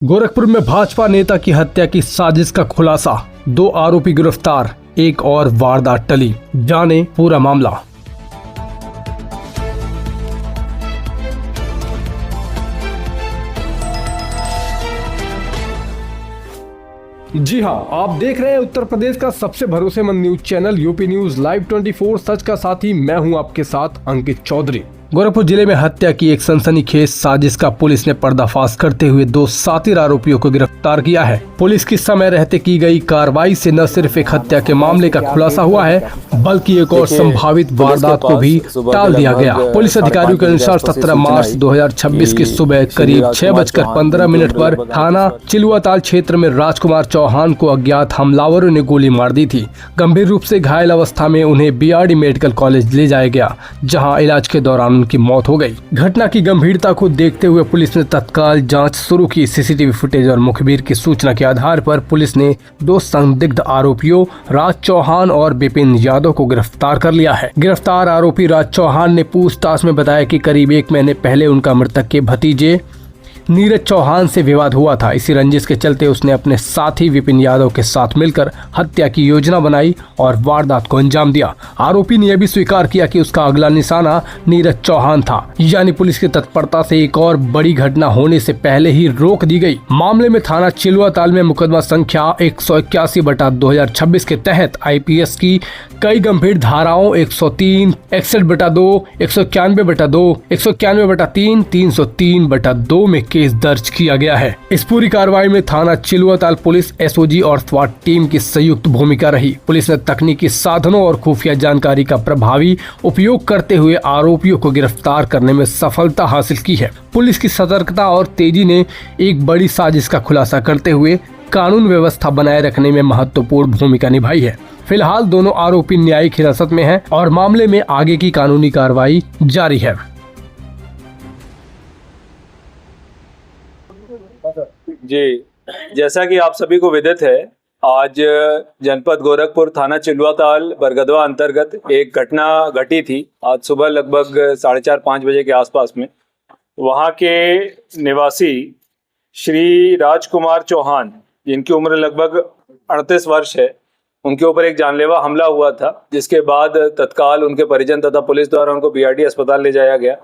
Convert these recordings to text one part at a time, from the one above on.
गोरखपुर में भाजपा नेता की हत्या की साजिश का खुलासा, 2 आरोपी गिरफ्तार, एक और वारदात टली। जाने पूरा मामला। जी हां, आप देख रहे हैं उत्तर प्रदेश का सबसे भरोसेमंद news channel UP news live 24 सच का साथी। मैं हूं आपके साथ अंकित चौधरी। गोरखपुर जिले में हत्या की एक सनसनीखेज साजिश का पुलिस ने पर्दाफाश करते हुए 2 शातिर आरोपियों को गिरफ्तार किया है। पुलिस की समय रहते की गई कार्रवाई से न सिर्फ एक हत्या के मामले का खुलासा हुआ है, बल्कि एक और संभावित वारदात को भी टाल दिया गया। पुलिस अधिकारियों के अनुसार 17 मार्च 2026 की सुबह करीब 6:15 पर थाना चिलुआताल क्षेत्र में राजकुमार चौहान को अज्ञात हमलावरों ने गोली मार दी थी। गंभीर रूप से घायल अवस्था में उन्हें बीआरडी मेडिकल कॉलेज ले जाया गया, जहां इलाज के दौरान उनकी मौत हो गई। घटना की गंभीरता को देखते हुए पुलिस ने तत्काल जांच शुरू की। सीसीटीवी फुटेज और मुखबिर की सूचना के आधार पर पुलिस ने 2 संदिग्ध आरोपियों राज चौहान और विपिन यादव को गिरफ्तार कर लिया है। गिरफ्तार आरोपी राज चौहान ने पूछताछ में बताया कि करीब 1 महीने पहले उनका मृतक के भतीजे नीरज चौहान से विवाद हुआ था। इसी रंजिश के चलते उसने अपने साथी विपिन यादव के साथ मिलकर हत्या की योजना बनाई और वारदात को अंजाम दिया। आरोपी ने यह भी स्वीकार किया कि उसका अगला निशाना नीरज चौहान था। यानी पुलिस की तत्परता से एक और बड़ी घटना होने से पहले ही रोक दी गई। मामले में थाना चिलुआताल में मुकदमा संख्या 181/2026 के तहत आईपीएस की कई गंभीर धाराओं 103, 61/2, 191/2, 191/3, 303/2 में केस दर्ज किया गया है। इस पूरी कार्रवाई में थाना चिलुआताल पुलिस, एसओजी और स्वाट टीम की संयुक्त भूमिका रही। पुलिस ने तकनीकी साधनों और खुफिया जानकारी का प्रभावी उपयोग करते हुए आरोपियों को गिरफ्तार करने में सफलता हासिल की है। पुलिस की सतर्कता और तेजी ने एक बड़ी साजिश का खुलासा करते हुए कानून व्यवस्था बनाए रखने में महत्वपूर्ण भूमिका निभाई है। फिलहाल दोनों आरोपी न्यायिक हिरासत में हैं और मामले में आगे की कानूनी कार्रवाई जारी है। जी, जैसा कि आप सभी को विदित है, आज जनपद गोरखपुर थाना चिलुआताल बरगदवा अंतर्गत एक घटना घटी थी। आज सुबह लगभग 4:30-5 बजे के आसपास में वहां के निवासी श्री राजकुमार चौहान, जिनकी उम्र लगभग 38 वर्ष है, उनके ऊपर एक जानलेवा हमला हुआ था, जिसके बाद तत्काल उनके परिजन तथा पुलिस द्वारा उनको बीआरडी अस्पताल ले जाया गया,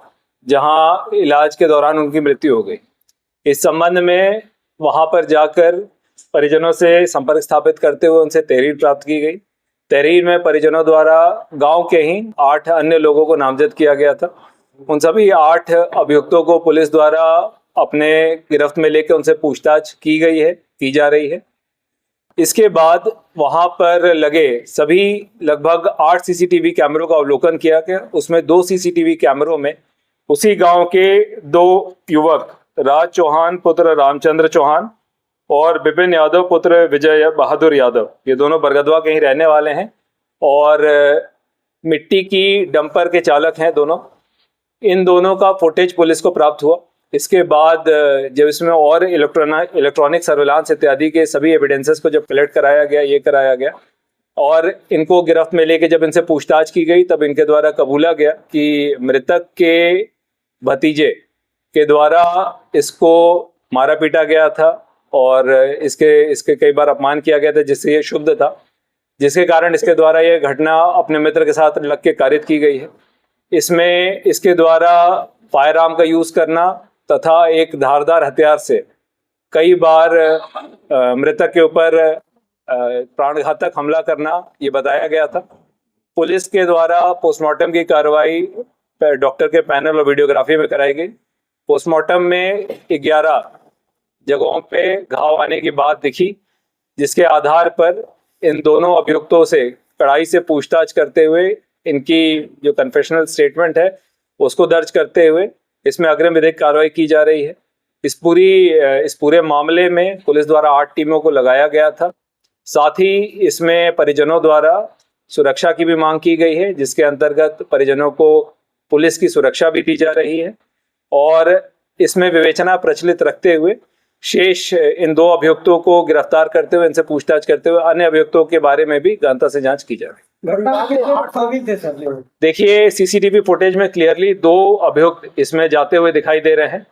जहां इलाज के दौरान उनकी मृत्यु हो गई। इस संबंध में वहां पर जाकर परिजनों से संपर्क स्थापित करते हुए उनसे तहरीर प्राप्त की गई। तहरीर में परिजनों द्वारा गांव के ही 8 अन्य लोगों को नामजद किया गया था। उन सभी 8 अभियुक्तों को पुलिस द्वारा अपने गिरफ्त में लेकर उनसे पूछताछ की जा रही है। इसके बाद वहां पर लगे सभी लगभग 8 सीसीटीवी कैमरों का अवलोकन किया गया। उसमें 2 सीसीटीवी कैमरों में उसी गांव के 2 युवक राज चौहान पुत्र रामचंद्र चौहान और विपिन यादव पुत्र विजय बहादुर यादव, ये दोनों बरगदवा के ही रहने वाले हैं और मिट्टी की डंपर के चालक हैं दोनों। इन दोनों का फुटेज पुलिस को प्राप्त हुआ। इसके बाद जब इसमें और इलेक्ट्रॉनिक सर्विलांस इत्यादि के सभी एविडेंसेस को जब कलेक्ट कराया गया और इनको गिरफ्त में लेके जब इनसे पूछताछ की गई, तब इनके द्वारा कबूला गया कि मृतक के भतीजे के द्वारा इसको मारा पीटा गया था और इसके कई बार अपमान किया गया था, जिससे ये क्षुब्ध था, जिसके कारण इसके द्वारा ये घटना अपने मित्र के साथ लग के कारित की गई है। इसमें इसके द्वारा फायर आर्म का यूज करना तथा एक धारदार हथियार से कई बार मृतक के ऊपर प्राणघातक हमला करना ये बताया गया था। पुलिस के द्वारा पोस्टमार्टम की कार्रवाई डॉक्टर के पैनल और वीडियोग्राफी में कराई गई। पोस्टमार्टम में 11 जगहों पे घाव आने की बात दिखी, जिसके आधार पर इन दोनों अभियुक्तों से कड़ाई से पूछताछ करते हुए इनकी जो कन्फेशनल स्टेटमेंट है उसको दर्ज करते हुए इसमें अग्रिम विधिक कार्रवाई की जा रही है। इस पूरे मामले में पुलिस द्वारा 8 टीमों को लगाया गया था। साथ ही इसमें परिजनों द्वारा सुरक्षा की भी मांग की गई है, जिसके अंतर्गत परिजनों को पुलिस की सुरक्षा भी दी जा रही है और इसमें विवेचना प्रचलित रखते हुए शेष इन 2 अभियुक्तों को गिरफ्तार करते हुए इनसे पूछताछ करते हुए अन्य अभियुक्तों के बारे में भी गहनता से जांच की जा रही है। देखिए, सीसीटीवी फुटेज में क्लियरली 2 अभियुक्त इसमें जाते हुए दिखाई दे रहे हैं।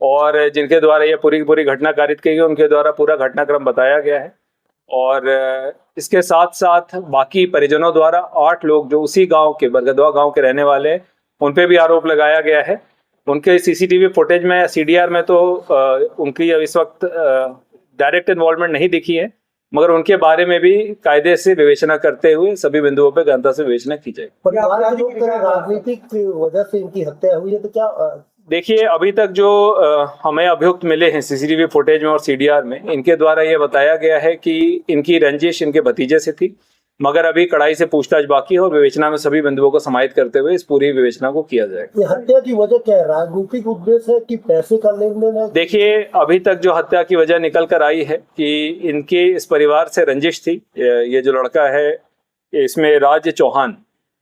और जिनके द्वारा ये पूरी की पूरी घटना कारित की गई, उनके द्वारा पूरा घटनाक्रम बताया गया है। और इसके साथ साथ बाकी परिजनों द्वारा 8 लोग जो उसी गांव के बरगदवा गांव के रहने वाले हैं, उन पे भी आरोप लगाया गया है। उनके सीसीटीवी फुटेज में, सीडीआर में तो उनकी इस वक्त डायरेक्ट इन्वॉल्वमेंट नहीं दिखी है, मगर उनके बारे में भी कायदे से विवेचना करते हुए सभी बिंदुओं पर गहनता से विवेचना की जाएगी। परिवार के लोग कह रहे हैं राजनीतिक वजह से इनकी हत्या हुई है, तो क्या देखिए, अभी तक जो हमें अभियुक्त मिले हैं सीसीटीवी फुटेज में और सीडीआर में, इनके द्वारा ये बताया गया है कि इनकी रंजिश इनके भतीजे से थी, मगर अभी कड़ाई से पूछताछ बाकी है और विवेचना में सभी बिंदुओं को समाहित करते हुए इस पूरी विवेचना को किया जाएगा। ये हत्या की वजह क्या है? राजनीतिक उद्देश्य है कि पैसे का लेन देन है? देखिए, अभी तक जो हत्या की वजह निकल कर आई है कि इनके इस परिवार से रंजिश थी। ये जो लड़का है, इसमें राज चौहान,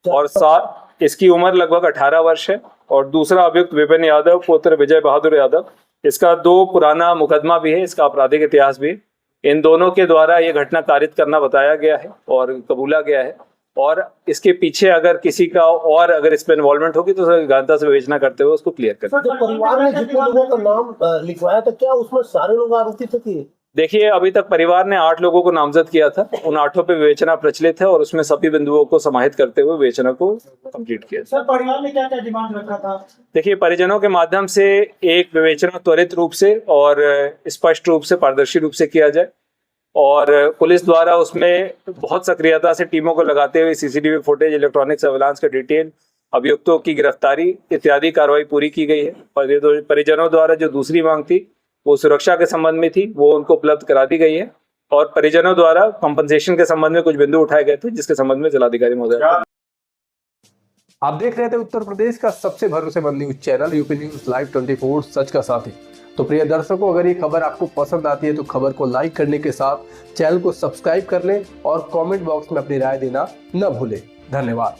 और साथ इसकी उम्र लगभग 18 वर्ष है। और दूसरा अभियुक्त विपिन यादव पुत्र विजय बहादुर यादव, इसका 2 पुराना मुकदमा भी है, इसका आपराधिक इतिहास भी है। इन दोनों के द्वारा ये घटना कारित करना बताया गया है और कबूला गया है। और इसके पीछे अगर किसी का और अगर इस पे इन्वॉल्वमेंट होगी तो गहनता से विवेचना करते हुए उसको क्लियर करें। जब परिवार ने जितने लोगों का नाम लिखवाया था, क्या उसमें सारे लोग आरोपी थे? देखिए, अभी तक परिवार ने 8 लोगों को नामजद किया था। उन 8 पे विवेचना प्रचलित है और उसमें सभी बिंदुओं को समाहित करते हुए विवेचना को कंप्लीट किया। सर, परिवार ने क्या क्या डिमांड रखा था? देखिए, परिजनों के माध्यम से एक विवेचना त्वरित रूप से और स्पष्ट रूप से, पारदर्शी रूप से किया जाए, और पुलिस द्वारा उसमें बहुत सक्रियता से टीमों को लगाते हुए सीसीटीवी फुटेज, इलेक्ट्रॉनिक सर्विलांस का डिटेल, अभियुक्तों की गिरफ्तारी इत्यादि कार्रवाई पूरी की गई है। परिजनों द्वारा जो दूसरी मांग थी वो सुरक्षा के संबंध में थी, वो उनको उपलब्ध करा दी गई है। और परिजनों द्वारा कंपनसेशन के संबंध में कुछ बिंदु उठाए गए थे, जिसके संबंध में जिलाधिकारी महोदय। आप देख रहे थे उत्तर प्रदेश का सबसे भरोसेमंद news channel UP news live 24 सच का साथी। तो प्रिय दर्शकों, अगर ये खबर आपको पसंद आती है तो खबर को लाइक करने के साथ चैनल को सब्सक्राइब कर लें और कमेंट बॉक्स में अपनी राय देना न भूलें। धन्यवाद।